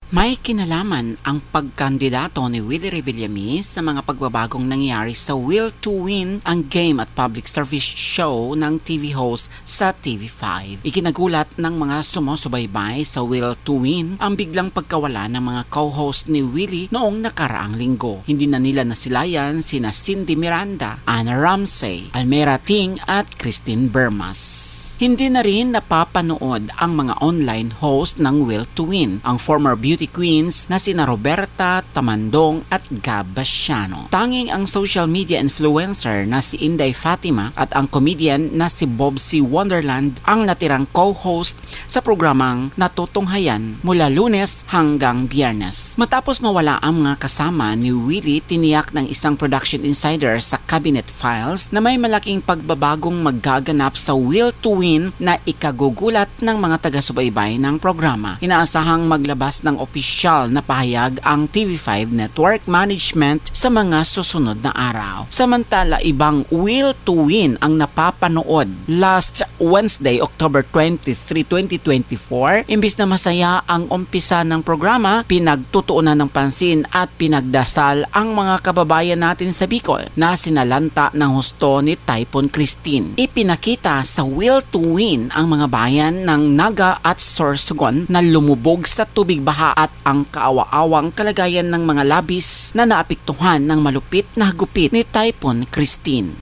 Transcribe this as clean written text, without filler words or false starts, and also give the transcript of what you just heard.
May kinalaman ang pagkandidato ni Willie Revillamis sa mga pagbabagong nangyari sa Will to Win, ang game at public service show ng TV host sa TV5. Ikinagulat ng mga sumusubaybay sa Will to Win ang biglang pagkawala ng mga co-host ni Willie noong nakaraang linggo. Hindi na nila nasilayan sina Cindy Miranda, Anna Ramsey, Almera Ting at Christine Bermas. Hindi na rin napapanood ang mga online host ng Will to Win, ang former beauty queens na sina Roberta Tamandong at Gab Basiano. Tanging ang social media influencer na si Inday Fatima at ang comedian na si Bob C. Wonderland ang natirang co-host sa programang natutunghayan mula Lunes hanggang Biyernes. Matapos mawala ang mga kasama ni Willie, tiniyak ng isang production insider sa Cabinet Files na may malaking pagbabagong magaganap sa Will to Win na ikagugulat ng mga taga-subaybay ng programa. Inaasahang maglabas ng opisyal na pahayag ang TV5 Network Management sa mga susunod na araw. Samantala, ibang Will to Win ang napapanood last Wednesday, October 23, 2024. Imbis na masaya ang umpisa ng programa, pinagtutuunan ng pansin at pinagdasal ang mga kababayan natin sa Bicol na sinalanta ng husto ni Typhoon Christine. Ipinakita sa Will to Win ang mga bayan ng Naga at Sorsogon na lumubog sa tubig baha at ang kaawa-awang kalagayan ng mga labis na naapektuhan ng malupit na hagupit ni Typhoon Christine.